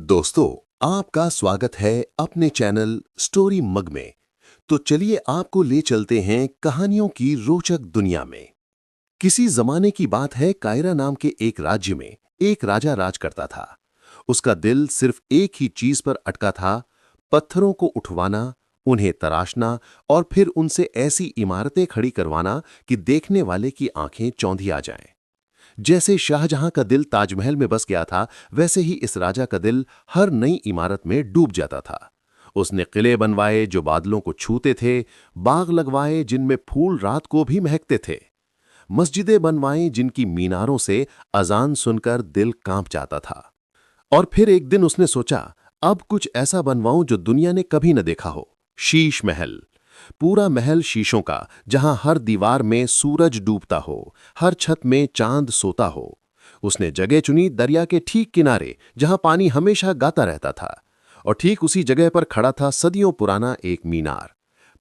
दोस्तों, आपका स्वागत है अपने चैनल स्टोरी मग में। तो चलिए आपको ले चलते हैं कहानियों की रोचक दुनिया में। किसी जमाने की बात है, कायरा नाम के एक राज्य में एक राजा राज करता था। उसका दिल सिर्फ एक ही चीज पर अटका था, पत्थरों को उठवाना, उन्हें तराशना और फिर उनसे ऐसी इमारतें खड़ी करवाना कि देखने वाले की आंखें चौंधी आ जाएं। जैसे शाहजहां का दिल ताजमहल में बस गया था, वैसे ही इस राजा का दिल हर नई इमारत में डूब जाता था। उसने किले बनवाए जो बादलों को छूते थे, बाग लगवाए जिनमें फूल रात को भी महकते थे, मस्जिदें बनवाई जिनकी मीनारों से अजान सुनकर दिल कांप जाता था। और फिर एक दिन उसने सोचा, अब कुछ ऐसा बनवाऊं जो दुनिया ने कभी न देखा हो। शीश महल। पूरा महल शीशों का, जहां हर दीवार में सूरज डूबता हो, हर छत में चांद सोता हो। उसने जगह चुनी दरिया के ठीक किनारे, जहां पानी हमेशा गाता रहता था। और ठीक उसी जगह पर खड़ा था सदियों पुराना एक मीनार।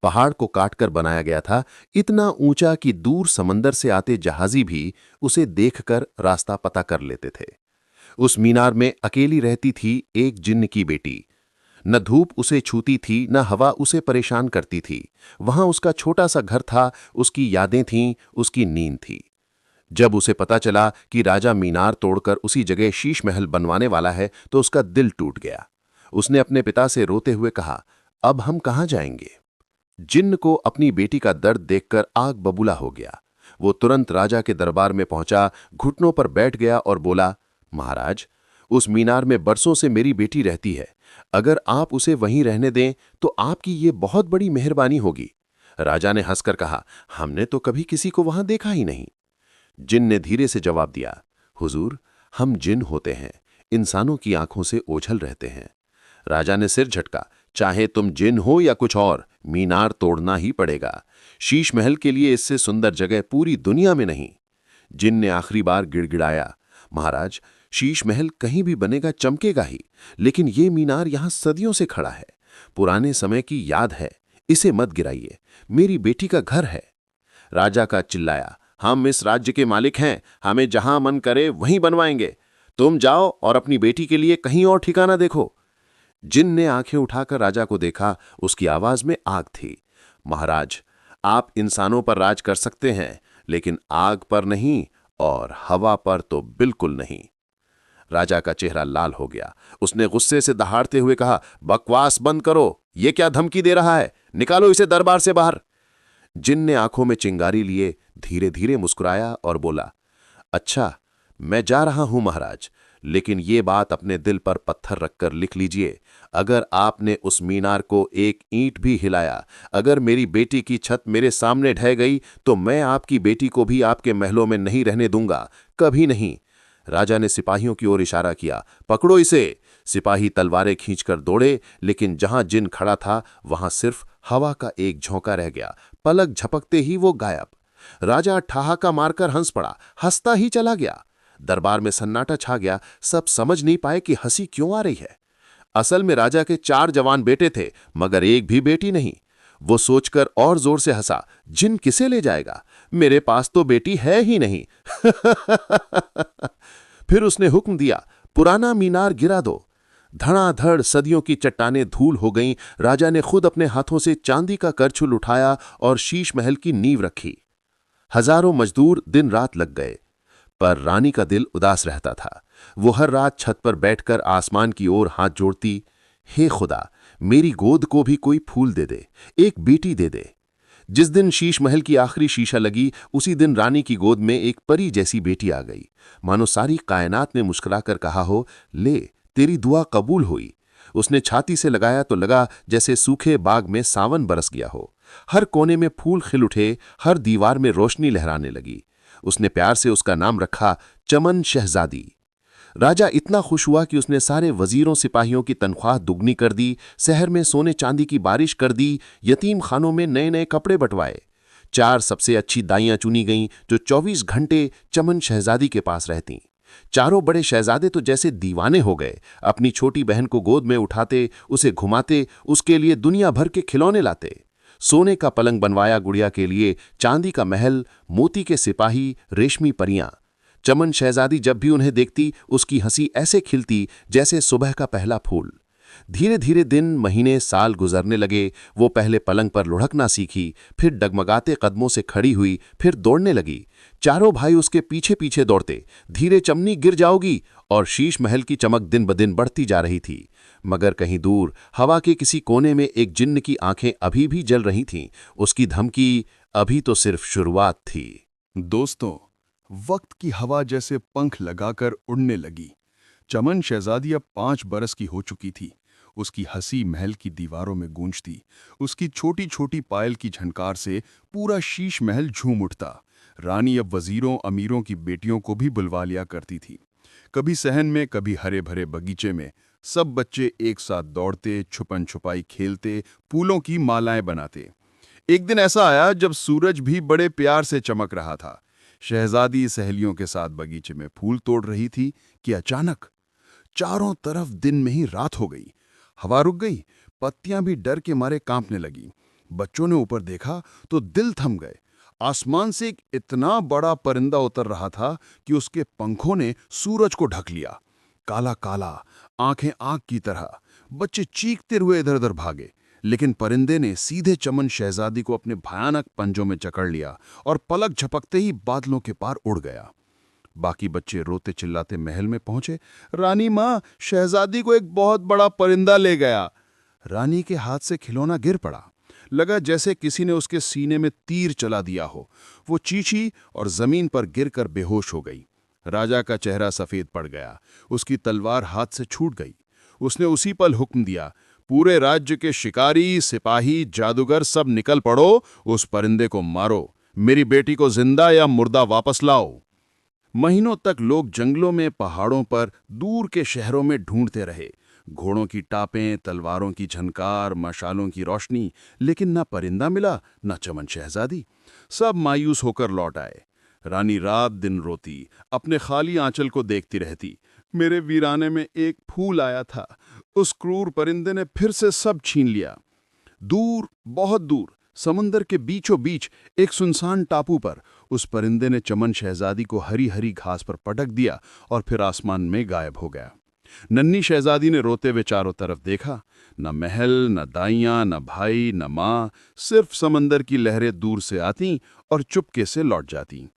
पहाड़ को काटकर बनाया गया था, इतना ऊंचा कि दूर समंदर से आते जहाजी भी उसे देखकर रास्ता पता कर लेते थे। उस मीनार में अकेली रहती थी एक जिन्न की बेटी। न धूप उसे छूती थी, न हवा उसे परेशान करती थी। वहां उसका छोटा सा घर था, उसकी यादें थीं, उसकी नींद थी। जब उसे पता चला कि राजा मीनार तोड़कर उसी जगह शीश महल बनवाने वाला है, तो उसका दिल टूट गया। उसने अपने पिता से रोते हुए कहा, अब हम कहाँ जाएंगे? जिन्न को अपनी बेटी का दर्द देखकर आग बबूला हो गया। वो तुरंत राजा के दरबार में पहुंचा, घुटनों पर बैठ गया और बोला, महाराज, उस मीनार में बरसों से मेरी बेटी रहती है। अगर आप उसे वहीं रहने दें तो आपकी ये बहुत बड़ी मेहरबानी होगी। राजा ने हंसकर कहा, हमने तो कभी किसी को वहां देखा ही नहीं। जिन्न ने धीरे से जवाब दिया, हुजूर, हम जिन्न होते हैं, इंसानों की आंखों से ओझल रहते हैं। राजा ने सिर झटका, चाहे तुम जिन्न हो या कुछ और, मीनार तोड़ना ही पड़ेगा। शीश महल के लिए इससे सुंदर जगह पूरी दुनिया में नहीं। जिन्न ने आखिरी बार गिड़गिड़ाया, महाराज, शीश महल कहीं भी बनेगा चमकेगा ही, लेकिन ये मीनार यहां सदियों से खड़ा है, पुराने समय की याद है, इसे मत गिराइए, मेरी बेटी का घर है। राजा का चिल्लाया, हम इस राज्य के मालिक हैं, हमें जहां मन करे वहीं बनवाएंगे। तुम जाओ और अपनी बेटी के लिए कहीं और ठिकाना देखो। जिन्न ने आंखें उठाकर राजा को देखा, उसकी आवाज में आग थी। महाराज, आप इंसानों पर राज कर सकते हैं, लेकिन आग पर नहीं, और हवा पर तो बिल्कुल नहीं। राजा का चेहरा लाल हो गया। उसने गुस्से से दहाड़ते हुए कहा, बकवास बंद करो, ये क्या धमकी दे रहा है? निकालो इसे दरबार से बाहर। जिन्न ने आंखों में चिंगारी लिए धीरे धीरे मुस्कुराया और बोला, अच्छा, मैं जा रहा हूं महाराज, लेकिन ये बात अपने दिल पर पत्थर रखकर लिख लीजिए, अगर आपने उस मीनार को एक ईंट भी हिलाया, अगर मेरी बेटी की छत मेरे सामने ढह गई, तो मैं आपकी बेटी को भी आपके महलों में नहीं रहने दूंगा, कभी नहीं। राजा ने सिपाहियों की ओर इशारा किया, पकड़ो इसे। सिपाही तलवारें खींचकर दौड़े, लेकिन जहां जिन्न खड़ा था वहां सिर्फ हवा का एक झोंका रह गया। पलक झपकते ही वो गायब। राजा ठहाका मारकर हंस पड़ा, हंसता ही चला गया। दरबार में सन्नाटा छा गया। सब समझ नहीं पाए कि हंसी क्यों आ रही है। असल में राजा के 4 जवान बेटे थे, मगर एक भी बेटी नहीं। वो सोचकर और जोर से हंसा, जिन्न किसे ले जाएगा, मेरे पास तो बेटी है ही नहीं। फिर उसने हुक्म दिया, पुराना मीनार गिरा दो। धड़ाधड़ सदियों की चट्टानें धूल हो गईं। राजा ने खुद अपने हाथों से चांदी का करछुल उठाया और शीश महल की नींव रखी। हजारों मजदूर दिन रात लग गए, पर रानी का दिल उदास रहता था। वो हर रात छत पर बैठकर आसमान की ओर हाथ जोड़ती, हे खुदा, मेरी गोद को भी कोई फूल दे दे, एक बेटी दे दे। जिस दिन शीश महल की आखिरी शीशा लगी, उसी दिन रानी की गोद में एक परी जैसी बेटी आ गई। मानो सारी कायनात ने मुस्कुराकर कहा हो, ले, तेरी दुआ कबूल हुई। उसने छाती से लगाया तो लगा जैसे सूखे बाग में सावन बरस गया हो। हर कोने में फूल खिल उठे, हर दीवार में रोशनी लहराने लगी। उसने प्यार से उसका नाम रखा चमन शहजादी। राजा इतना खुश हुआ कि उसने सारे वजीरों सिपाहियों की तनख्वाह दुगनी कर दी, शहर में सोने चांदी की बारिश कर दी, यतीम खानों में नए नए कपड़े बंटवाए। 4 सबसे अच्छी दाइयां चुनी गईं जो 24 घंटे चमन शहजादी के पास रहतीं। चारों बड़े शहजादे तो जैसे दीवाने हो गए, अपनी छोटी बहन को गोद में उठाते, उसे घुमाते, उसके लिए दुनिया भर के खिलौने लाते। सोने का पलंग बनवाया गुड़िया के लिए, चांदी का महल, मोती के सिपाही, रेशमी परियां। चमन शहजादी जब भी उन्हें देखती, उसकी हंसी ऐसे खिलती जैसे सुबह का पहला फूल। धीरे धीरे दिन, महीने, साल गुजरने लगे। वो पहले पलंग पर लुढ़कना सीखी, फिर डगमगाते कदमों से खड़ी हुई, फिर दौड़ने लगी। चारों भाई उसके पीछे पीछे दौड़ते। धीरे चमनी गिर जाओगी। और शीश महल की चमक दिन ब दिन बढ़ती जा रही थी। मगर कहीं दूर हवा के किसी कोने में एक जिन्न की आंखें अभी भी जल रही थीं। उसकी धमकी अभी तो सिर्फ शुरुआत थी। दोस्तों, वक्त की हवा जैसे पंख लगाकर उड़ने लगी। चमन शहजादी अब 5 बरस की हो चुकी थी। उसकी हंसी महल की दीवारों में गूंजती। उसकी छोटी छोटी पायल की झनकार से पूरा शीश महल झूम उठता। रानी अब वजीरों अमीरों की बेटियों को भी बुलवा लिया करती थी। कभी सहन में, कभी हरे भरे बगीचे में सब बच्चे एक साथ दौड़ते, छुपन छुपाई खेलते, फूलों की मालाएं बनाते। एक दिन ऐसा आया जब सूरज भी बड़े प्यार से चमक रहा था। शहजादी सहेलियों के साथ बगीचे में फूल तोड़ रही थी कि अचानक चारों तरफ दिन में ही रात हो गई। हवा रुक गई, पत्तियां भी डर के मारे कांपने लगी। बच्चों ने ऊपर देखा तो दिल थम गए। आसमान से एक इतना बड़ा परिंदा उतर रहा था कि उसके पंखों ने सूरज को ढक लिया। काला काला, आंखें आग की तरह। बच्चे चीखते हुए इधर उधर भागे, लेकिन परिंदे ने सीधे चमन शहजादी को अपने भयानक पंजों में जकड़ लिया और पलक झपकते ही बादलों के पार उड़ गया। बाकी बच्चे रोते चिल्लाते महल में पहुंचे। रानी माँ, शहजादी को एक बहुत बड़ा परिंदा ले गया। रानी के हाथ से खिलौना गिर पड़ा। लगा जैसे किसी ने उसके सीने में तीर चला दिया हो। वो चीखी और जमीन पर गिरकर बेहोश हो गई। राजा का चेहरा सफेद पड़ गया। उसकी तलवार हाथ से छूट गई। उसने उसी पल हुक्म दिया, पूरे राज्य के शिकारी, सिपाही, जादूगर सब निकल पड़ो, उस परिंदे को मारो। मेरी बेटी को जिंदा या मुर्दा वापस लाओ। महीनों तक लोग जंगलों में, पहाड़ों पर, दूर के शहरों में ढूंढते रहे। घोड़ों की टापें, तलवारों की झनकार, मशालों की रोशनी, लेकिन ना परिंदा मिला, ना चमन शहजादी। सब मायूस होकर लौट आए। रानी रात दिन रोती, अपने खाली आंचल को देखती रहती। मेरे वीराने में एक फूल आया था, उस क्रूर परिंदे ने फिर से सब छीन लिया। दूर, बहुत दूर, समुंदर के बीचों बीच एक सुनसान टापू पर उस परिंदे ने चमन शहजादी को हरी हरी घास पर पटक दिया और फिर आसमान में गायब हो गया। नन्ही शहजादी ने रोते हुए चारों तरफ देखा। न महल, न दाइयां, न भाई, न माँ, सिर्फ समंदर की लहरें दूर से आती और चुपके से लौट जाती।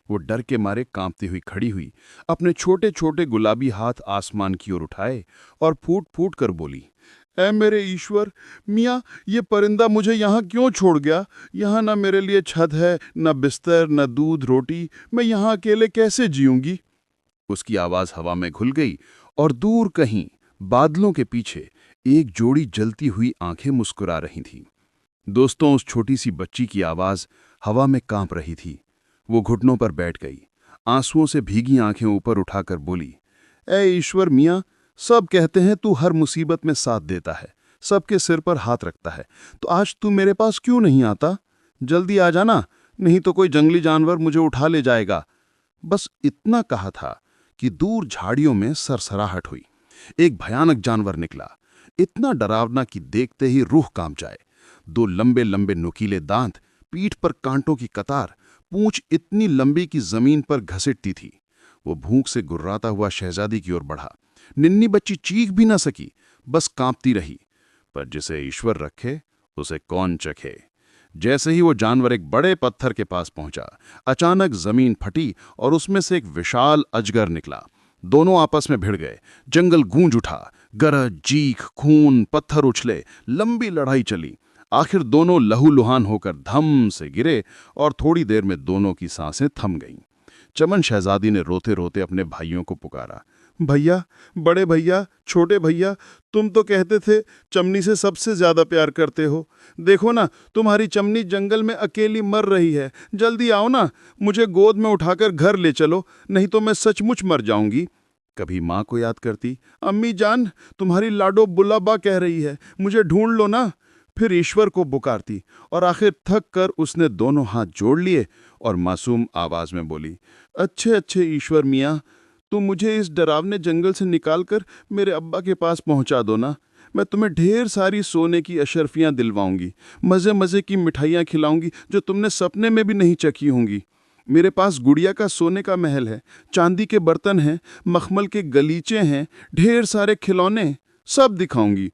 वो डर के मारे कांपती हुई खड़ी हुई, अपने छोटे छोटे गुलाबी हाथ आसमान की ओर उठाए और फूट फूट कर बोली, ऐ मेरे ईश्वर, मियाँ, ये परिंदा मुझे यहाँ क्यों छोड़ गया? यहाँ न मेरे लिए छत है, न बिस्तर, न दूध रोटी। मैं यहाँ अकेले कैसे जीऊंगी? उसकी आवाज हवा में घुल गई और दूर कहीं बादलों के पीछे एक जोड़ी जलती हुई आंखें मुस्कुरा रही थीं। दोस्तों, उस छोटी सी बच्ची की आवाज हवा में कांप रही थी। वो घुटनों पर बैठ गई, आंसुओं से भीगी आंखें ऊपर उठाकर बोली, ऐ ईश्वर मियाँ, सब कहते हैं तू हर मुसीबत में साथ देता है, सबके सिर पर हाथ रखता है, तो आज तू मेरे पास क्यों नहीं आता? जल्दी आ जाना, नहीं तो कोई जंगली जानवर मुझे उठा ले जाएगा। बस इतना कहा था कि दूर झाड़ियों में सरसराहट हुई। एक भयानक जानवर निकला, इतना डरावना कि देखते ही रूह कांप जाए। 2 लंबे लंबे नुकीले दांत, पीठ पर कांटों की कतार, पूंछ इतनी लंबी कि जमीन पर घसीटती थी। वो भूख से गुर्राता हुआ शहजादी की ओर बढ़ा। निन्नी बच्ची चीख भी न सकी, बस कांपती रही। पर जिसे ईश्वर रखे उसे कौन चखे। जैसे ही वो जानवर एक बड़े पत्थर के पास पहुंचा, अचानक जमीन फटी और उसमें से एक विशाल अजगर निकला। दोनों आपस में भिड़ गए। जंगल गूंज उठा, गरज, चीख, खून, पत्थर उछले, लंबी लड़ाई चली। आखिर दोनों लहूलुहान होकर धम से गिरे और थोड़ी देर में दोनों की सांसें थम गईं। चमन शहजादी ने रोते रोते अपने भाइयों को पुकारा, भैया, बड़े भैया, छोटे भैया, तुम तो कहते थे चमनी से सबसे ज्यादा प्यार करते हो। देखो ना, तुम्हारी चमनी जंगल में अकेली मर रही है। जल्दी आओ ना, मुझे गोद में उठाकर घर ले चलो, नहीं तो मैं सचमुच मर जाऊंगी। कभी माँ को याद करती, अम्मी जान, तुम्हारी लाडो बुलाबा कह रही है, मुझे ढूंढ लो ना। फिर ईश्वर को पुकारती और आखिर थक कर उसने दोनों हाथ जोड़ लिए और मासूम आवाज में बोली, अच्छे अच्छे ईश्वर मियाँ, तुम मुझे इस डरावने जंगल से निकालकर मेरे अब्बा के पास पहुंचा दो ना। मैं तुम्हें ढेर सारी सोने की अशर्फियां दिलवाऊंगी, मज़े मज़े की मिठाइयां खिलाऊंगी जो तुमने सपने में भी नहीं चखी होंगी। मेरे पास गुड़िया का सोने का महल है, चांदी के बर्तन हैं, मखमल के गलीचे हैं, ढेर सारे खिलौने, सब दिखाऊंगी।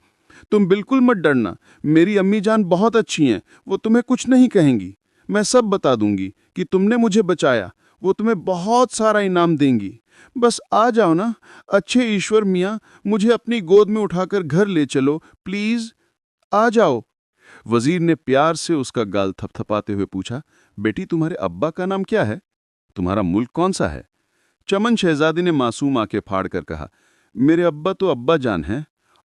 तुम बिल्कुल मत डरना, मेरी अम्मी जान बहुत अच्छी हैं, वो तुम्हें कुछ नहीं कहेंगी। मैं सब बता दूंगी कि तुमने मुझे बचाया, वो तुम्हें बहुत सारा इनाम देंगी। बस आ जाओ ना, अच्छे ईश्वर मियाँ, मुझे अपनी गोद में उठाकर घर ले चलो, प्लीज आ जाओ। वजीर ने प्यार से उसका गाल थपथपाते हुए पूछा, बेटी तुम्हारे अब्बा का नाम क्या है? तुम्हारा मुल्क कौन सा है? चमन शहजादी ने मासूम आंखें फाड़ कर कहा, मेरे अब्बा तो अब्बा जान हैं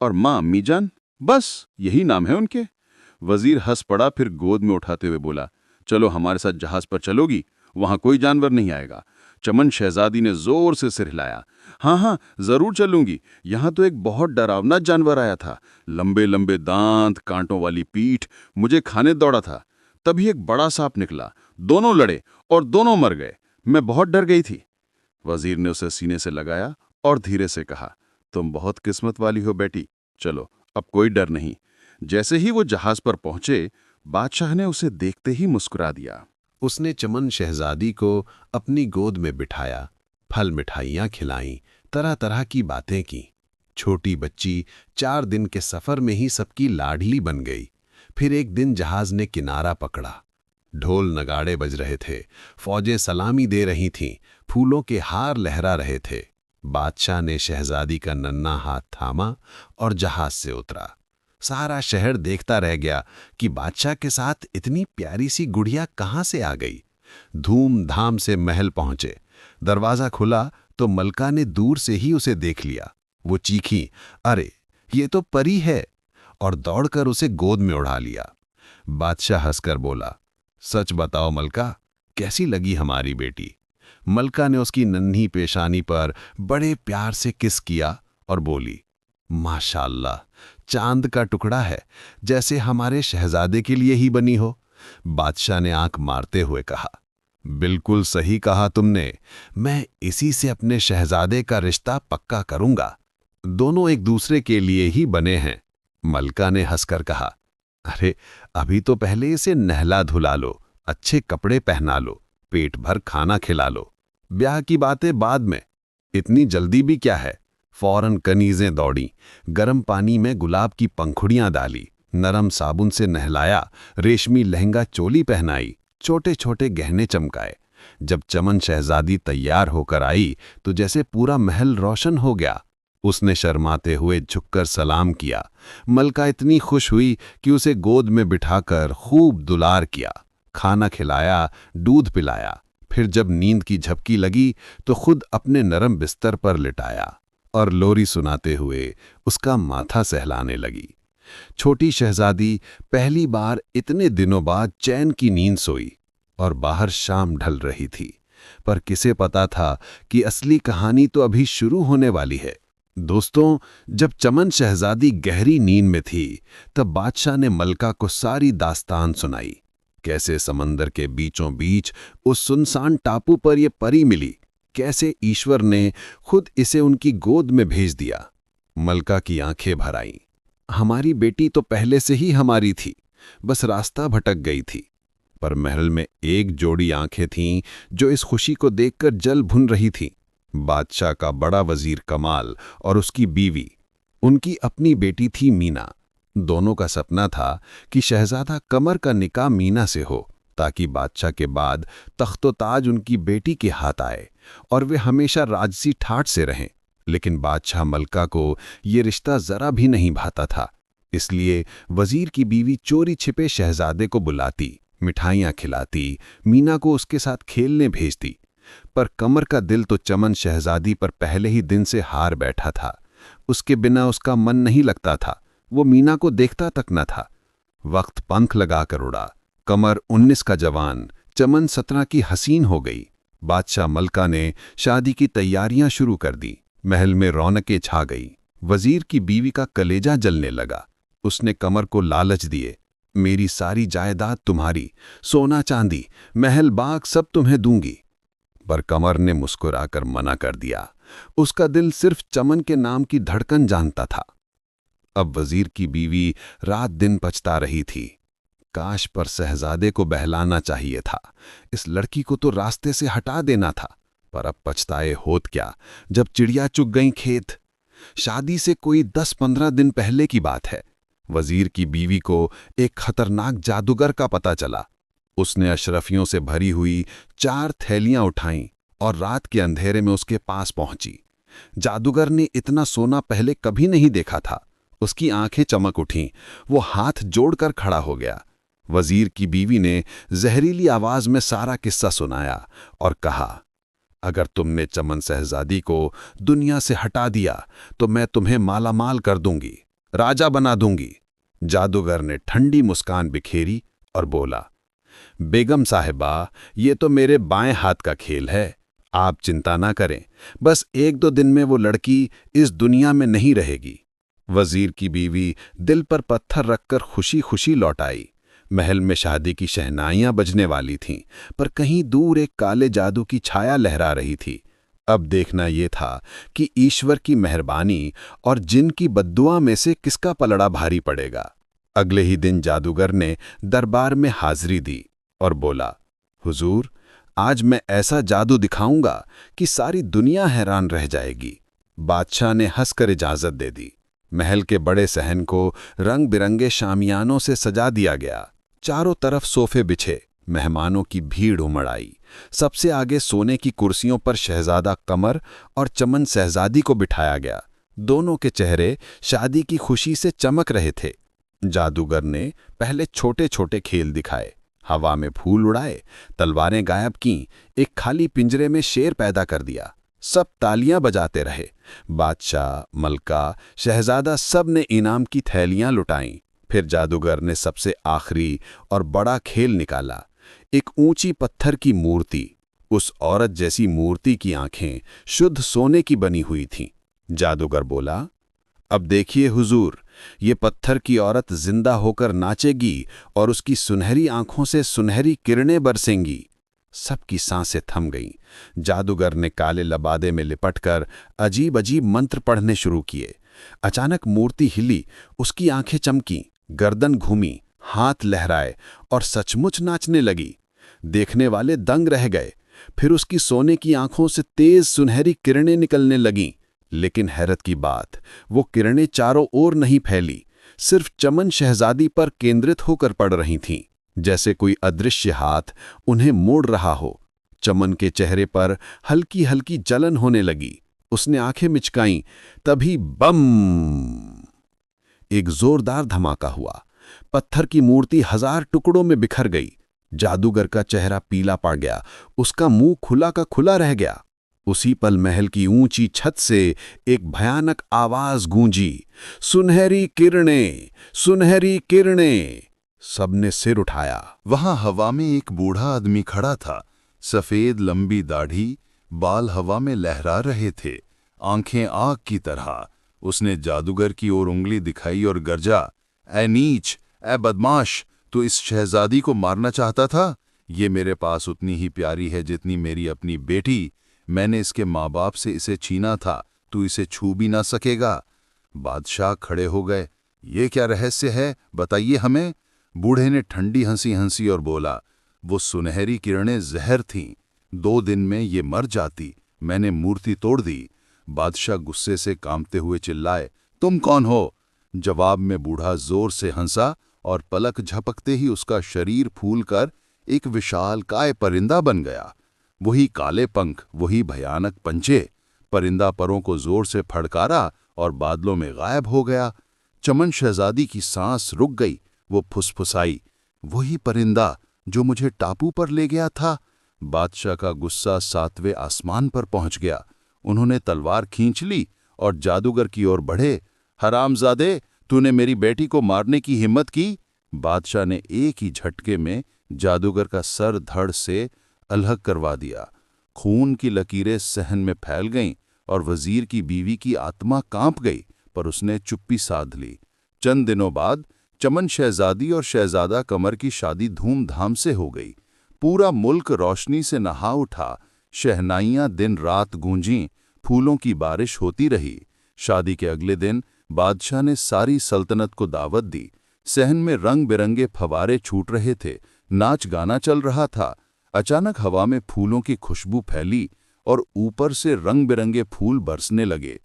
और माँ अम्मी जान, बस यही नाम है उनके। वजीर हंस पड़ा, फिर गोद में उठाते हुए बोला, चलो हमारे साथ जहाज पर चलोगी, वहां कोई जानवर नहीं आएगा। चमन शहजादी ने जोर से सिर हिलाया, हाँ हाँ जरूर चलूंगी, यहां तो एक बहुत डरावना जानवर आया था, लंबे लंबे दांत, कांटों वाली पीठ, मुझे खाने दौड़ा था। तभी एक बड़ा सांप निकला, दोनों लड़े और दोनों मर गए। मैं बहुत डर गई थी। वजीर ने उसे सीने से लगाया और धीरे से कहा, तुम बहुत किस्मत वाली हो बेटी, चलो अब कोई डर नहीं। जैसे ही वो जहाज पर पहुंचे, बादशाह ने उसे देखते ही मुस्कुरा दिया। उसने चमन शहजादी को अपनी गोद में बिठाया, फल मिठाइयाँ खिलाईं, तरह तरह की बातें की। छोटी बच्ची 4 दिन के सफर में ही सबकी लाडली बन गई। फिर एक दिन जहाज ने किनारा पकड़ा। ढोल नगाड़े बज रहे थे, फौजें सलामी दे रही थीं, फूलों के हार लहरा रहे थे। बादशाह ने शहजादी का नन्हा हाथ थामा और जहाज से उतरा। सारा शहर देखता रह गया कि बादशाह के साथ इतनी प्यारी सी गुड़िया कहाँ से आ गई। धूमधाम से महल पहुंचे। दरवाजा खुला तो मलका ने दूर से ही उसे देख लिया। वो चीखी, अरे ये तो परी है, और दौड़कर उसे गोद में उड़ा लिया। बादशाह हंसकर बोला, सच बताओ मलका, कैसी लगी हमारी बेटी? मलका ने उसकी नन्ही पेशानी पर बड़े प्यार से किस किया और बोली, माशाअल्लाह, चांद का टुकड़ा है, जैसे हमारे शहजादे के लिए ही बनी हो। बादशाह ने आंख मारते हुए कहा, बिल्कुल सही कहा तुमने, मैं इसी से अपने शहजादे का रिश्ता पक्का करूंगा। दोनों एक दूसरे के लिए ही बने हैं। मलका ने हंसकर कहा, अरे अभी तो पहले इसे नहला धुला लो, अच्छे कपड़े पहना लो, पेट भर खाना खिला लो, ब्याह की बातें बाद में, इतनी जल्दी भी क्या है। फौरन कनीजें दौड़ीं, गर्म पानी में गुलाब की पंखुड़ियां डाली, नरम साबुन से नहलाया, रेशमी लहंगा चोली पहनाई, छोटे छोटे गहने चमकाए। जब चमन शहजादी तैयार होकर आई तो जैसे पूरा महल रोशन हो गया। उसने शर्माते हुए झुककर सलाम किया। मलका इतनी खुश हुई कि उसे गोद में बिठाकर खूब दुलार किया, खाना खिलाया, दूध पिलाया। फिर जब नींद की झपकी लगी तो खुद अपने नरम बिस्तर पर लिटाया और लोरी सुनाते हुए उसका माथा सहलाने लगी। छोटी शहजादी पहली बार इतने दिनों बाद चैन की नींद सोई और बाहर शाम ढल रही थी। पर किसे पता था कि असली कहानी तो अभी शुरू होने वाली है। दोस्तों, जब चमन शहजादी गहरी नींद में थी तब बादशाह ने मलका को सारी दास्तान सुनाई। कैसे समंदर के बीचों बीच उस सुनसान टापू पर ये परी मिली, कैसे ईश्वर ने खुद इसे उनकी गोद में भेज दिया। मलका की आंखें भर आईं। हमारी बेटी तो पहले से ही हमारी थी, बस रास्ता भटक गई थी। पर महल में एक जोड़ी आंखें थीं जो इस खुशी को देखकर जल भुन रही थीं। बादशाह का बड़ा वजीर कमाल और उसकी बीवी, उनकी अपनी बेटी थी मीना। दोनों का सपना था कि शहजादा कमर का निकाह मीना से हो, ताकि बादशाह के बाद तख्तो-ताज उनकी बेटी के हाथ आए और वे हमेशा राजसी ठाठ से रहें। लेकिन बादशाह मलका को ये रिश्ता जरा भी नहीं भाता था। इसलिए वजीर की बीवी चोरी छिपे शहजादे को बुलाती, मिठाइयाँ खिलाती, मीना को उसके साथ खेलने भेजती। पर कमर का दिल तो चमन शहजादी पर पहले ही दिन से हार बैठा था। उसके बिना उसका मन नहीं लगता था, वो मीना को देखता तक न था। वक्त पंख लगाकर उड़ा। कमर 19 का जवान, चमन 17 की हसीन हो गई। बादशाह मलका ने शादी की तैयारियां शुरू कर दी। महल में रौनकें छा गई। वजीर की बीवी का कलेजा जलने लगा। उसने कमर को लालच दिए, मेरी सारी जायदाद तुम्हारी, सोना चांदी, महल बाग सब तुम्हें दूंगी। पर कमर ने मुस्कुराकर मना कर दिया। उसका दिल सिर्फ चमन के नाम की धड़कन जानता था। अब वजीर की बीवी रात दिन पछता रही थी। काश पर शहजादे को बहलाना चाहिए था, इस लड़की को तो रास्ते से हटा देना था। पर अब पछताए होत क्या, जब चिड़िया चुग गई खेत। शादी से कोई 10-15 दिन पहले की बात है। वजीर की बीवी को एक खतरनाक जादूगर का पता चला। उसने अशरफियों से भरी हुई 4 थैलियां उठाईं और रात के अंधेरे में उसके पास पहुंची। जादूगर ने इतना सोना पहले कभी नहीं देखा था। उसकी आंखें चमक उठीं, वो हाथ जोड़कर खड़ा हो गया। वजीर की बीवी ने जहरीली आवाज में सारा किस्सा सुनाया और कहा, अगर तुमने चमन शहजादी को दुनिया से हटा दिया तो मैं तुम्हें मालामाल कर दूंगी, राजा बना दूंगी। जादूगर ने ठंडी मुस्कान बिखेरी और बोला, बेगम साहिबा, ये तो मेरे बाएं हाथ का खेल है। आप चिंता ना करें, बस 1-2 दिन में वो लड़की इस दुनिया में नहीं रहेगी। वजीर की बीवी दिल पर पत्थर रखकर खुशी खुशी लौट आई। महल में शादी की शहनाइयां बजने वाली थीं, पर कहीं दूर एक काले जादू की छाया लहरा रही थी। अब देखना ये था कि ईश्वर की मेहरबानी और जिन की बद्दुआ में से किसका पलड़ा भारी पड़ेगा। अगले ही दिन जादूगर ने दरबार में हाजिरी दी और बोला, हुजूर, आज मैं ऐसा जादू दिखाऊंगा कि सारी दुनिया हैरान रह जाएगी। बादशाह ने हंसकर इजाजत दे दी। महल के बड़े सहन को रंग बिरंगे शामियानों से सजा दिया गया। चारों तरफ सोफे बिछे, मेहमानों की भीड़ उमड़ आई। सबसे आगे सोने की कुर्सियों पर शहजादा कमर और चमन शहजादी को बिठाया गया। दोनों के चेहरे शादी की खुशी से चमक रहे थे। जादूगर ने पहले छोटे छोटे खेल दिखाए, हवा में फूल उड़ाए, तलवारें गायब कीं, एक खाली पिंजरे में शेर पैदा कर दिया। सब तालियां बजाते रहे। बादशाह, मलका, शहजादा सब ने इनाम की थैलियां लुटाईं। फिर जादूगर ने सबसे आखिरी और बड़ा खेल निकाला, एक ऊंची पत्थर की मूर्ति। उस औरत जैसी मूर्ति की आंखें शुद्ध सोने की बनी हुई थीं। जादूगर बोला, अब देखिए हुजूर, ये पत्थर की औरत जिंदा होकर नाचेगी और उसकी सुनहरी आंखों से सुनहरी किरणें बरसेंगी। सबकी सांसें थम गईं। जादूगर ने काले लबादे में लिपटकर अजीब अजीब मंत्र पढ़ने शुरू किए। अचानक मूर्ति हिली, उसकी आंखें चमकीं, गर्दन घूमी, हाथ लहराए और सचमुच नाचने लगी। देखने वाले दंग रह गए। फिर उसकी सोने की आंखों से तेज सुनहरी किरणें निकलने लगीं। लेकिन हैरत की बात, वो किरणें चारों ओर नहीं फैली, सिर्फ चमन शहजादी पर केंद्रित होकर पड़ रही थीं, जैसे कोई अदृश्य हाथ उन्हें मोड़ रहा हो। चमन के चेहरे पर हल्की हल्की जलन होने लगी। उसने आंखें मिचकाईं, तभी बम! एक जोरदार धमाका हुआ। पत्थर की मूर्ति 1000 टुकड़ों में बिखर गई। जादूगर का चेहरा पीला पड़ गया, उसका मुंह खुला का खुला रह गया। उसी पल महल की ऊंची छत से एक भयानक आवाज गूंजी, सुनहरी किरणें, सुनहरी किरणें। सबने सिर उठाया। वहां हवा में एक बूढ़ा आदमी खड़ा था। सफेद लंबी दाढ़ी, बाल हवा में लहरा रहे थे, आंखें आग की तरह। उसने जादूगर की ओर उंगली दिखाई और गर्जा, ऐ नीच, ऐ बदमाश, तू इस शहजादी को मारना चाहता था? ये मेरे पास उतनी ही प्यारी है जितनी मेरी अपनी बेटी। मैंने इसके माँ बाप से इसे छीना था, तू इसे छू भी ना सकेगा। बादशाह खड़े हो गए। ये क्या रहस्य है, बताइए हमें। बूढ़े ने ठंडी हंसी हंसी और बोला, वो सुनहरी किरणें जहर थीं, 2 दिन में ये मर जाती। मैंने मूर्ति तोड़ दी। बादशाह गुस्से से कांपते हुए चिल्लाए, तुम कौन हो? जवाब में बूढ़ा जोर से हंसा और पलक झपकते ही उसका शरीर फूलकर एक विशालकाय परिंदा बन गया। वही काले पंख, वही भयानक पंचे। परिंदा परों को जोर से फड़कारा और बादलों में गायब हो गया। चमन शहजादी की सांस रुक गई। वो फुसफुसाई, वही परिंदा जो मुझे टापू पर ले गया था। बादशाह का गुस्सा 7वें आसमान पर पहुंच गया। उन्होंने तलवार खींच ली और जादूगर की ओर बढ़े। हरामजादे, तूने मेरी बेटी को मारने की हिम्मत की? बादशाह ने एक ही झटके में जादूगर का सर धड़ से अलग करवा दिया। खून की लकीरें सहन में फैल गईं और वजीर की बीवी की आत्मा कांप गई, पर उसने चुप्पी साध ली। चंद दिनों बाद चमन शहजादी और शहजादा कमर की शादी धूमधाम से हो गई। पूरा मुल्क रोशनी से नहा उठा। शहनाइयां दिन रात गूंजीं, फूलों की बारिश होती रही। शादी के अगले दिन बादशाह ने सारी सल्तनत को दावत दी। सहन में रंग बिरंगे फवारे छूट रहे थे, नाच गाना चल रहा था। अचानक हवा में फूलों की खुशबू फैली और ऊपर से रंग बिरंगे फूल बरसने लगे।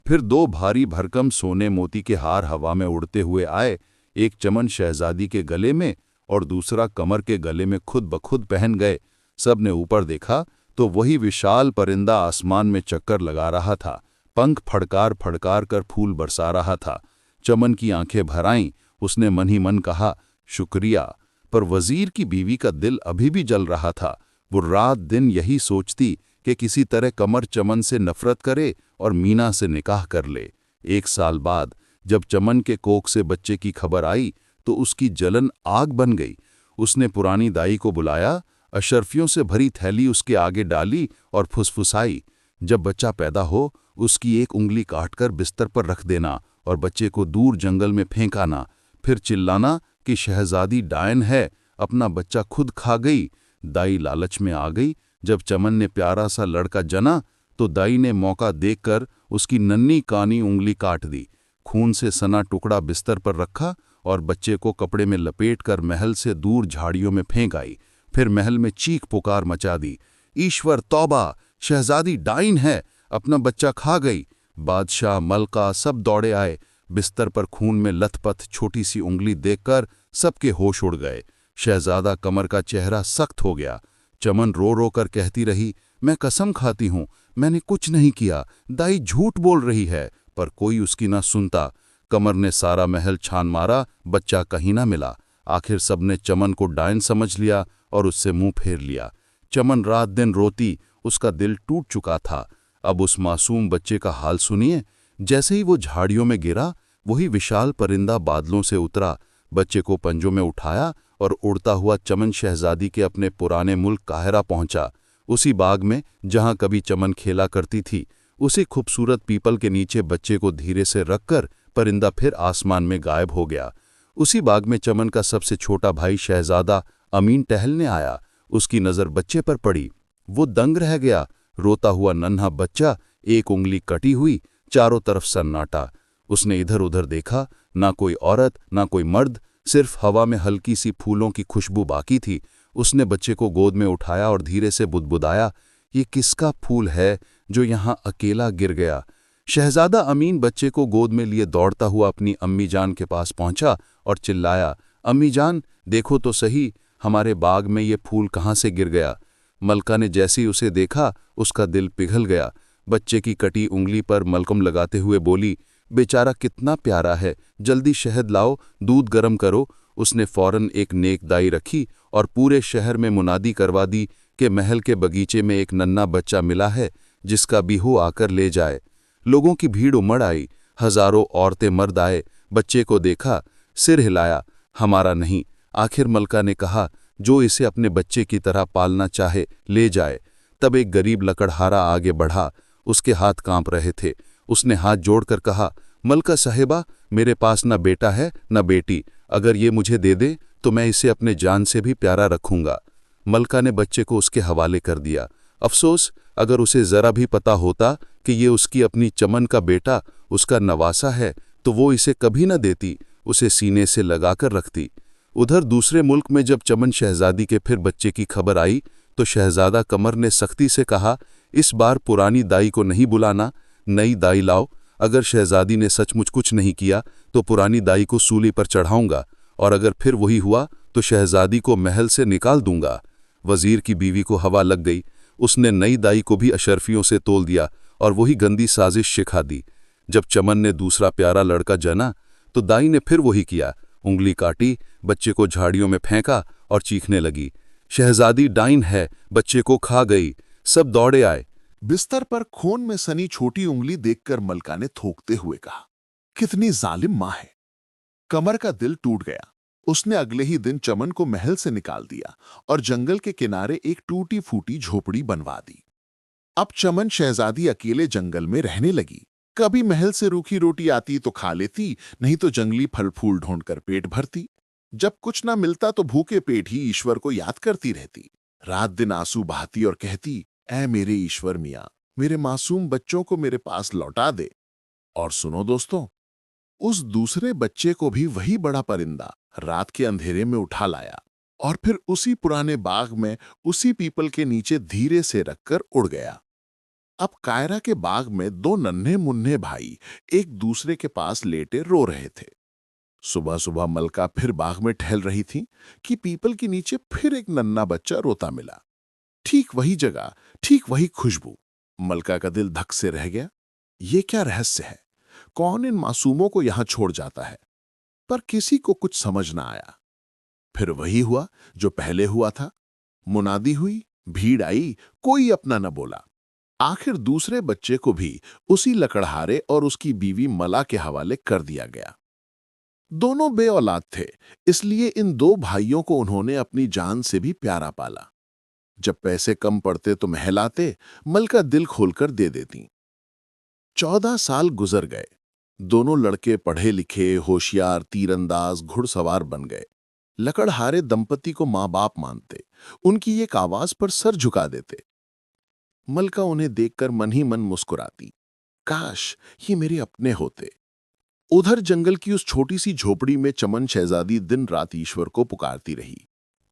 फिर दो भारी भरकम सोने मोती के हार हवा में उड़ते हुए आए, एक चमन शहजादी के गले में और दूसरा कमर के गले में खुद ब खुद पहन गए। सबने ऊपर देखा तो वही विशाल परिंदा आसमान में चक्कर लगा रहा था, पंख फड़कार फड़कार कर फूल बरसा रहा था। चमन की आंखें भर आईं, उसने मन ही मन कहा, शुक्रिया। पर वजीर की बीवी का दिल अभी भी जल रहा था। वो रात दिन यही सोचती कि किसी तरह कमर चमन से नफरत करे और मीना से निकाह कर ले। 1 साल बाद जब चमन के कोख से बच्चे की खबर आई तो उसकी जलन आग बन गई। उसने पुरानी दाई को बुलाया, अशर्फियों से भरी थैली उसके आगे डाली और फुसफुसाई, जब बच्चा पैदा हो उसकी एक उंगली काटकर बिस्तर पर रख देना और बच्चे को दूर जंगल में फेंकाना। फिर चिल्लाना कि शहजादी डायन है, अपना बच्चा खुद खा गई। दाई लालच में आ गई। जब चमन ने प्यारा सा लड़का जना तो दाई ने मौका देखकर उसकी नन्ही कानी उंगली काट दी, खून से सना टुकड़ा बिस्तर पर रखा और बच्चे को कपड़े में लपेटकर महल से दूर झाड़ियों में फेंक आई। फिर महल में चीख पुकार मचा दी, ईश्वर तौबा, शहजादी डाइन है, अपना बच्चा खा गई। बादशाह मलका सब दौड़े आए। बिस्तर पर खून में लथपथ छोटी सी उंगली देखकर सबके होश उड़ गए। शहजादा कमर का चेहरा सख्त हो गया। चमन रो रो कर कहती रही, मैं कसम खाती हूँ, मैंने कुछ नहीं किया, दाई झूठ बोल रही है। पर कोई उसकी ना सुनता। कमर ने सारा महल छान मारा, बच्चा कहीं ना मिला। आखिर सबने चमन को डायन समझ लिया और उससे मुंह फेर लिया। चमन रात दिन रोती, उसका दिल टूट चुका था। अब उस मासूम बच्चे का हाल सुनिए। जैसे ही वो झाड़ियों में गिरा, वही विशाल परिंदा बादलों से उतरा, बच्चे को पंजों में उठाया और उड़ता हुआ चमन शहजादी के अपने पुराने मुल्क काहिरा पहुंचा। उसी बाग में जहां कभी चमन खेला करती थी, उसी खूबसूरत पीपल के नीचे बच्चे को धीरे से रखकर परिंदा फिर आसमान में गायब हो गया। उसी बाग में चमन का सबसे छोटा भाई शहजादा अमीन टहलने आया। उसकी नज़र बच्चे पर पड़ी। वो दंग रह गया। रोता हुआ नन्हा बच्चा, एक उंगली कटी हुई, चारों तरफ सन्नाटा। उसने इधर उधर देखा, ना कोई औरत ना कोई मर्द, सिर्फ हवा में हल्की सी फूलों की खुशबू बाकी थी। उसने बच्चे को गोद में उठाया और धीरे से बुदबुदाया, ये किसका फूल है जो यहाँ अकेला गिर गया। शहजादा अमीन बच्चे को गोद में लिए दौड़ता हुआ अपनी अम्मी जान के पास पहुंचा और चिल्लाया, अम्मी जान देखो तो सही, हमारे बाग में ये फूल कहाँ से गिर गया। मलका ने जैसे ही उसे देखा, उसका दिल पिघल गया। बच्चे की कटी उंगली पर मलकम लगाते हुए बोली, बेचारा कितना प्यारा है, जल्दी शहद लाओ, दूध गर्म करो। उसने फौरन एक नेक दाई रखी और पूरे शहर में मुनादी करवा दी कि महल के बगीचे में एक नन्हा बच्चा मिला है, जिसका भी हो आकर ले जाए। लोगों की भीड़ उमड़ आई, हजारों औरतें मर्द आए। बच्चे को देखा, सिर हिलाया, हमारा नहीं। आखिर मलका ने कहा, जो इसे अपने बच्चे की तरह पालना चाहे ले जाए। तब एक गरीब लकड़हारा आगे बढ़ा, उसके हाथ कांप रहे थे। उसने हाथ जोड़कर कहा, मलका साहिबा, मेरे पास न बेटा है न बेटी, अगर ये मुझे दे दे तो मैं इसे अपने जान से भी प्यारा रखूंगा। मलका ने बच्चे को उसके हवाले कर दिया। अफसोस, अगर उसे जरा भी पता होता कि ये उसकी अपनी चमन का बेटा, उसका नवासा है, तो वो इसे कभी न देती, उसे सीने से लगाकर रखती। उधर दूसरे मुल्क में जब चमन शहजादी के फिर बच्चे की खबर आई तो शहजादा कमर ने सख्ती से कहा, इस बार पुरानी दाई को नहीं बुलाना, नई दाई लाओ। अगर शहजादी ने सचमुच कुछ नहीं किया तो पुरानी दाई को सूली पर चढ़ाऊंगा, और अगर फिर वही हुआ तो शहजादी को महल से निकाल दूंगा। वजीर की बीवी को हवा लग गई। उसने नई दाई को भी अशर्फियों से तोल दिया और वही गंदी साजिश सिखा दी। जब चमन ने दूसरा प्यारा लड़का जना तो दाई ने फिर वही किया, उंगली काटी, बच्चे को झाड़ियों में फेंका और चीखने लगी, शहजादी डाइन है, बच्चे को खा गई। सब दौड़े आए। बिस्तर पर खून में सनी छोटी उंगली देखकर मलका ने थूकते हुए कहा, कितनी जालिम मां है। कमर का दिल टूट गया। उसने अगले ही दिन चमन को महल से निकाल दिया और जंगल के किनारे एक टूटी फूटी झोपड़ी बनवा दी। अब चमन शहजादी अकेले जंगल में रहने लगी। कभी महल से रूखी रोटी आती तो खा लेती, नहीं तो जंगली फल फूल ढूंढकर पेट भरती। जब कुछ ना मिलता तो भूखे पेट ही ईश्वर को याद करती रहती। रात दिन आंसू बहाती और कहती, ऐ मेरे ईश्वर मियां, मेरे मासूम बच्चों को मेरे पास लौटा दे। और सुनो दोस्तों, उस दूसरे बच्चे को भी वही बड़ा परिंदा रात के अंधेरे में उठा लाया और फिर उसी पुराने बाग में उसी पीपल के नीचे धीरे से रखकर उड़ गया। अब कायरा के बाग में दो नन्हे मुन्ने भाई एक दूसरे के पास लेटे रो रहे थे। सुबह सुबह मलका फिर बाग में टहल रही थी कि पीपल के नीचे फिर एक नन्हा बच्चा रोता मिला। ठीक वही जगह, ठीक वही खुशबू। मलका का दिल धक से रह गया। ये क्या रहस्य है? कौन इन मासूमों को यहां छोड़ जाता है? पर किसी को कुछ समझ ना आया। फिर वही हुआ जो पहले हुआ था। मुनादी हुई, भीड़ आई, कोई अपना न बोला। आखिर दूसरे बच्चे को भी उसी लकड़हारे और उसकी बीवी मला के हवाले कर दिया गया। दोनों बे औलाद थे, इसलिए इन दो भाइयों को उन्होंने अपनी जान से भी प्यारा पाला। जब पैसे कम पड़ते तो महलाते, मलका दिल खोलकर दे देती। 14 साल गुजर गए। दोनों लड़के पढ़े लिखे, होशियार, तीरंदाज, घुड़सवार बन गए। लकड़हारे दंपति को मां बाप मानते, उनकी एक आवाज पर सर झुका देते। मलका उन्हें देखकर मन ही मन मुस्कुराती, काश ये मेरे अपने होते। उधर जंगल की उस छोटी सी झोपड़ी में चमन शहजादी दिन रात ईश्वर को पुकारती रही।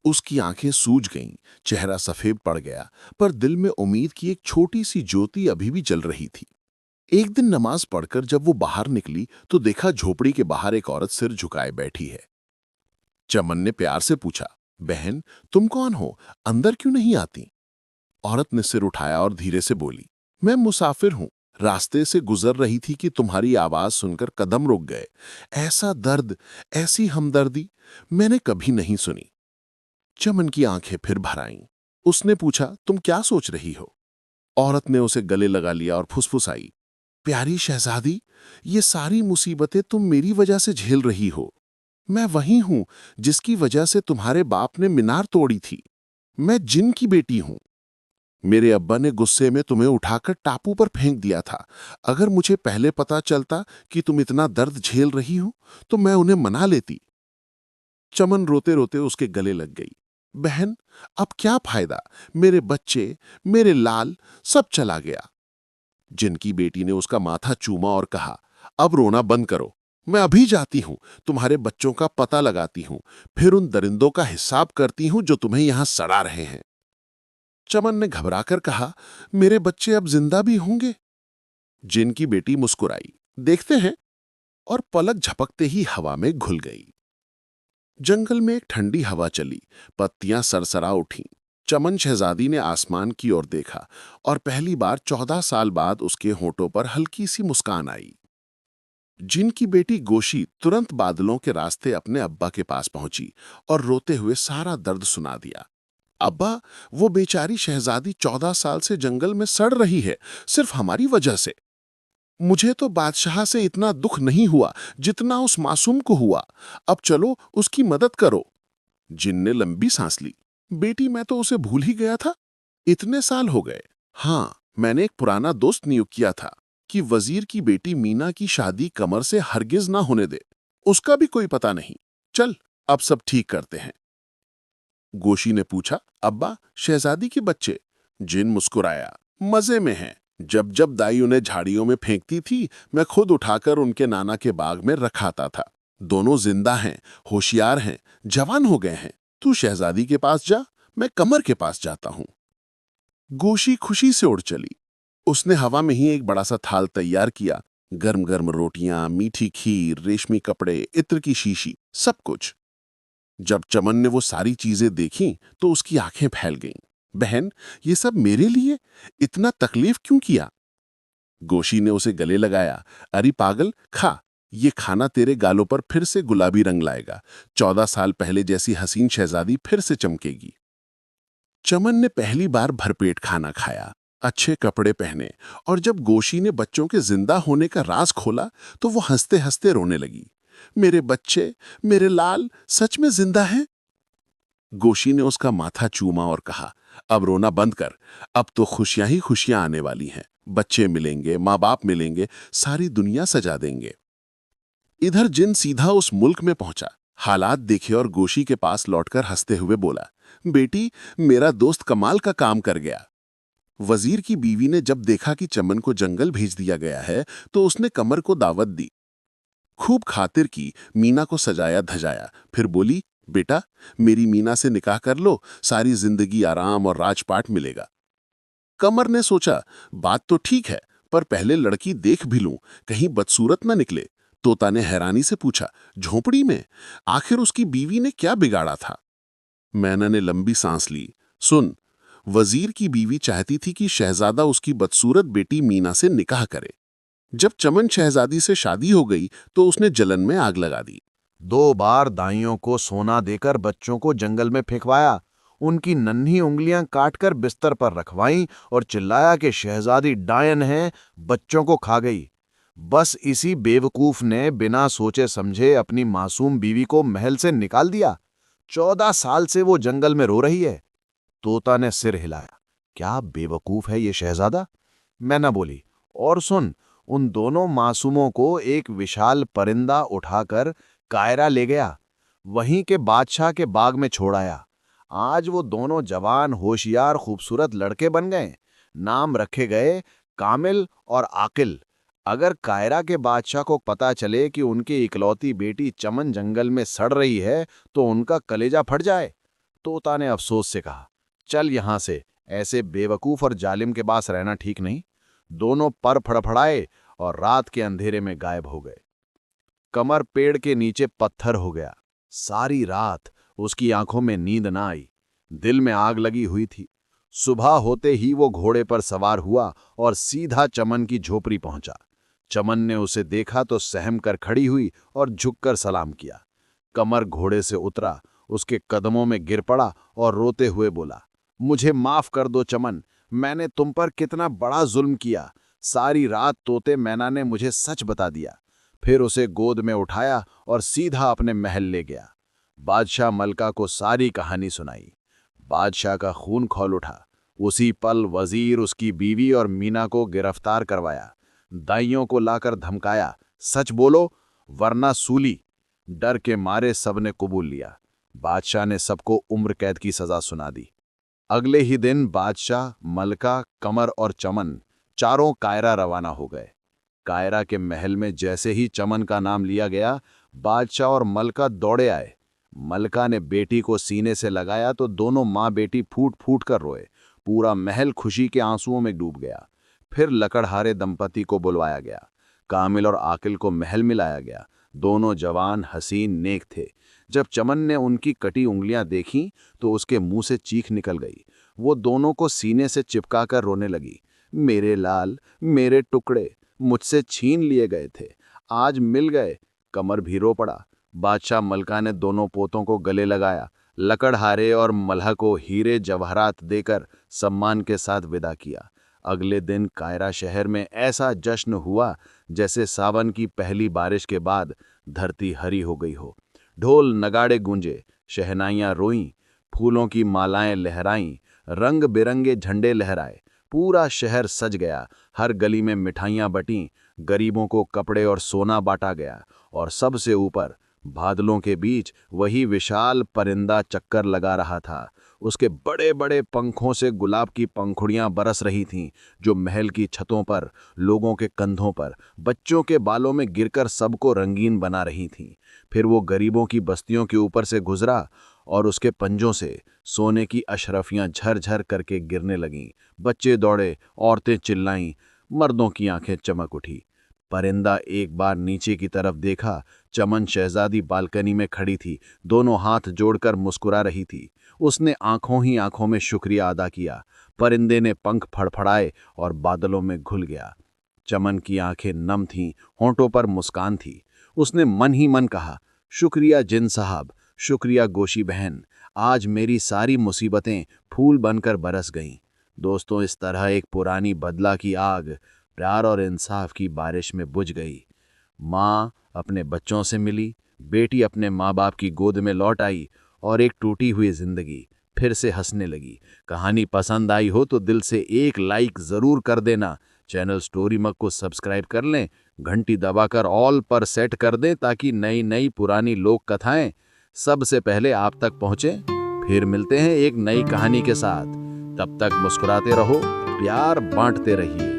उसकी आंखें सूज गईं, चेहरा सफेद पड़ गया, पर दिल में उम्मीद की एक छोटी सी ज्योति अभी भी जल रही थी। एक दिन नमाज पढ़कर जब वो बाहर निकली तो देखा झोपड़ी के बाहर एक औरत सिर झुकाए बैठी है। चमन ने प्यार से पूछा, बहन तुम कौन हो, अंदर क्यों नहीं आती? औरत ने सिर उठाया और धीरे से बोली, मैं मुसाफिर हूं, रास्ते से गुजर रही थी कि तुम्हारी आवाज सुनकर कदम रुक गए। ऐसा दर्द, ऐसी हमदर्दी मैंने कभी नहीं सुनी। चमन की आंखें फिर भर आईं। उसने पूछा, तुम क्या सोच रही हो? औरत ने उसे गले लगा लिया और फुसफुसाई, प्यारी शहजादी, ये सारी मुसीबतें तुम मेरी वजह से झेल रही हो। मैं वही हूं जिसकी वजह से तुम्हारे बाप ने मीनार तोड़ी थी। मैं जिन की बेटी हूं। मेरे अब्बा ने गुस्से में तुम्हें उठाकर टापू पर फेंक दिया था। अगर मुझे पहले पता चलता कि तुम इतना दर्द झेल रही हो तो मैं उन्हें मना लेती। चमन रोते रोते उसके गले लग गई। बहन अब क्या फायदा, मेरे बच्चे, मेरे लाल सब चला गया। जिनकी बेटी ने उसका माथा चूमा और कहा, अब रोना बंद करो, मैं अभी जाती हूं, तुम्हारे बच्चों का पता लगाती हूं, फिर उन दरिंदों का हिसाब करती हूं जो तुम्हें यहां सड़ा रहे हैं। चमन ने घबराकर कहा, मेरे बच्चे अब जिंदा भी होंगे? जिनकी बेटी मुस्कुराई, देखते हैं, और पलक झपकते ही हवा में घुल गई। जंगल में एक ठंडी हवा चली, पत्तियां सरसरा उठीं। चमन शहजादी ने आसमान की ओर देखा और पहली बार 14 साल बाद उसके होठों पर हल्की सी मुस्कान आई। जिनकी बेटी गोशी तुरंत बादलों के रास्ते अपने अब्बा के पास पहुंची और रोते हुए सारा दर्द सुना दिया। अब्बा, वो बेचारी शहजादी 14 साल से जंगल में सड़ रही है, सिर्फ हमारी वजह से। मुझे तो बादशाह से इतना दुख नहीं हुआ जितना उस मासूम को हुआ। अब चलो उसकी मदद करो। जिन ने लंबी सांस ली, बेटी मैं तो उसे भूल ही गया था, इतने साल हो गए। हाँ, मैंने एक पुराना दोस्त नियुक्त किया था कि वजीर की बेटी मीना की शादी कमर से हरगिज ना होने दे। उसका भी कोई पता नहीं। चल अब सब ठीक करते हैं। गोशी ने पूछा, अब्बा शहजादी के बच्चे? जिन मुस्कुराया, मजे में हैं। जब जब दाई उन्हें झाड़ियों में फेंकती थी मैं खुद उठाकर उनके नाना के बाग में रखाता था। दोनों जिंदा हैं, होशियार हैं, जवान हो गए हैं। तू शहजादी के पास जा, मैं कमर के पास जाता हूं। गोशी खुशी से उड़ चली। उसने हवा में ही एक बड़ा सा थाल तैयार किया। गर्म गर्म रोटियां, मीठी खीर, रेशमी कपड़े, इत्र की शीशी, सब कुछ। जब चमन ने वो सारी चीजें देखीं तो उसकी आंखें फैल गईं। बहन, ये सब मेरे लिए? इतना तकलीफ क्यों किया? गोशी ने उसे गले लगाया, अरे पागल, खा, ये खाना तेरे गालों पर फिर से गुलाबी रंग लाएगा। 14 साल पहले जैसी हसीन शहजादी फिर से चमकेगी। चमन ने पहली बार भरपेट खाना खाया, अच्छे कपड़े पहने, और जब गोशी ने बच्चों के जिंदा होने का राज खोला तो वो हंसते हंसते रोने लगी। मेरे बच्चे, मेरे लाल सच में जिंदा हैं? गोशी ने उसका माथा चूमा और कहा, अब रोना बंद कर, अब तो खुशियां ही खुशियां आने वाली हैं। बच्चे मिलेंगे, माँ बाप मिलेंगे, सारी दुनिया सजा देंगे। इधर जिन सीधा उस मुल्क में पहुंचा, हालात देखे और गोशी के पास लौटकर हंसते हुए बोला, बेटी मेरा दोस्त कमाल का काम कर गया। वजीर की बीवी ने जब देखा कि चमन को जंगल भेज दिया गया है तो उसने कमर को दावत दी। खूब खातिर की, मीना को सजाया धजाया, फिर बोली, बेटा मेरी मीना से निकाह कर लो, सारी जिंदगी आराम और राजपाट मिलेगा। कमर ने सोचा, बात तो ठीक है, पर पहले लड़की देख भी लूं, कहीं बदसूरत न निकले। तोता ने हैरानी से पूछा, झोंपड़ी में? आखिर उसकी बीवी ने क्या बिगाड़ा था? मैना ने लंबी सांस ली। सुन, वजीर की बीवी चाहती थी कि शहजादा उसकी बदसूरत बेटी मीना से निकाह करे। जब चमन शहजादी से शादी हो गई तो उसने जलन में आग लगा दी। 2 बार दाइयों को सोना देकर बच्चों को जंगल में फेंकवाया, उनकी नन्ही उंगलियां काटकर बिस्तर पर रखवाईं और चिल्लाया कि शहजादी डायन है, बच्चों को खा गई। बस इसी बेवकूफ ने बिना सोचे समझे अपनी मासूम बीवी को महल से निकाल दिया। 14 साल से वो जंगल में रो रही है। तोता ने सिर हिलाया। क्या बेवकूफ है ये शहजादा? मैना बोली। और सुन, उन दोनों मासूमों को एक विशाल परिंदा उठाकर कायरा ले गया, वहीं के बादशाह के बाग में छोड़ आया। आज वो दोनों जवान, होशियार, खूबसूरत लड़के बन गए। नाम रखे गए कामिल और आकिल। अगर कायरा के बादशाह को पता चले कि उनकी इकलौती बेटी चमन जंगल में सड़ रही है तो उनका कलेजा फट जाए। तोता ने अफसोस से कहा, चल यहां से, ऐसे बेवकूफ और जालिम के पास रहना ठीक नहीं। दोनों पर फड़फड़ाए और रात के अंधेरे में गायब हो गए। कमर पेड़ के नीचे पत्थर हो गया। सारी रात उसकी आंखों में नींद ना आई, दिल में आग लगी हुई थी। सुबह होते ही वो घोड़े पर सवार हुआ और सीधा चमन की झोपड़ी पहुंचा। चमन ने उसे देखा तो सहम कर खड़ी हुई और झुककर सलाम किया। कमर घोड़े से उतरा, उसके कदमों में गिर पड़ा और रोते हुए बोला, मुझे माफ कर दो चमन, मैंने तुम पर कितना बड़ा जुल्म किया। सारी रात तोते मैना ने मुझे सच बता दिया। फिर उसे गोद में उठाया और सीधा अपने महल ले गया। बादशाह मलका को सारी कहानी सुनाई। बादशाह का खून खौल उठा। उसी पल वजीर, उसकी बीवी और मीना को गिरफ्तार करवाया। दाइयों को लाकर धमकाया, सच बोलो वरना सूली। डर के मारे सबने कबूल लिया। बादशाह ने सबको उम्र कैद की सजा सुना दी। अगले ही दिन बादशाह, मलका, कमर और चमन चारों कायरा रवाना हो गए। कायरा के महल में जैसे ही चमन का नाम लिया गया, बादशाह और मलका दौड़े आए। मलका ने बेटी को सीने से लगाया तो दोनों माँ बेटी फूट फूट कर रोए। पूरा महल खुशी के आंसुओं में डूब गया। फिर लकड़हारे दंपति को बुलवाया गया। कामिल और आकिल को महल मिलाया गया। दोनों जवान, हसीन, नेक थे। जब चमन ने उनकी कटी उंगलियां देखीं तो उसके मुंह से चीख निकल गई। वो दोनों को सीने से चिपकाकर रोने लगी। मेरे लाल, मेरे टुकड़े मुझसे छीन लिए गए थे, आज मिल गए। कमर भी रो पड़ा। बादशाह मलका ने दोनों पोतों को गले लगाया। लकड़हारे और मल्हा को हीरे जवाहरात देकर सम्मान के साथ विदा किया। अगले दिन कायरा शहर में ऐसा जश्न हुआ जैसे सावन की पहली बारिश के बाद धरती हरी हो गई हो। ढोल नगाड़े गूंजे, शहनाइयां रोईं, फूलों की मालाएं लहराईं, रंग बिरंगे झंडे लहराए। पूरा शहर सज गया। हर गली में मिठाइयां बटीं, गरीबों को कपड़े और सोना बांटा गया। और सबसे ऊपर बादलों के बीच वही विशाल परिंदा चक्कर लगा रहा था। उसके बड़े बड़े पंखों से गुलाब की पंखुड़ियां बरस रही थीं, जो महल की छतों पर, लोगों के कंधों पर, बच्चों के बालों में गिरकर सबको रंगीन बना रही थीं। फिर वो गरीबों की बस्तियों के ऊपर से गुजरा और उसके पंजों से सोने की अशरफियां झरझर करके गिरने लगीं। बच्चे दौड़े, औरतें चिल्लाईं, मर्दों की आंखें चमक उठी। परिंदा एक बार नीचे की तरफ देखा। चमन शहजादी बालकनी में खड़ी थी, दोनों हाथ जोड़कर मुस्कुरा रही थी। उसने आंखों ही आंखों में शुक्रिया अदा किया। परिंदे ने पंख फड़फड़ाए और बादलों में घुल गया। चमन की आंखें नम थीं, होंठों पर मुस्कान थी। उसने मन ही मन कहा, शुक्रिया जिन साहब, शुक्रिया गोशी बहन, आज मेरी सारी मुसीबतें फूल बनकर बरस गईं। दोस्तों, इस तरह एक पुरानी बदला की आग प्यार और इंसाफ की बारिश में बुझ गई। माँ अपने बच्चों से मिली, बेटी अपने माँ बाप की गोद में लौट आई और एक टूटी हुई जिंदगी फिर से हंसने लगी। कहानी पसंद आई हो तो दिल से एक लाइक ज़रूर कर देना। चैनल स्टोरी मग को सब्सक्राइब कर लें, घंटी दबाकर ऑल पर सेट कर दें ताकि नई नई पुरानी लोक कथाएं सबसे पहले आप तक पहुँचें। फिर मिलते हैं एक नई कहानी के साथ। तब तक मुस्कुराते रहो, प्यार बांटते रहिए।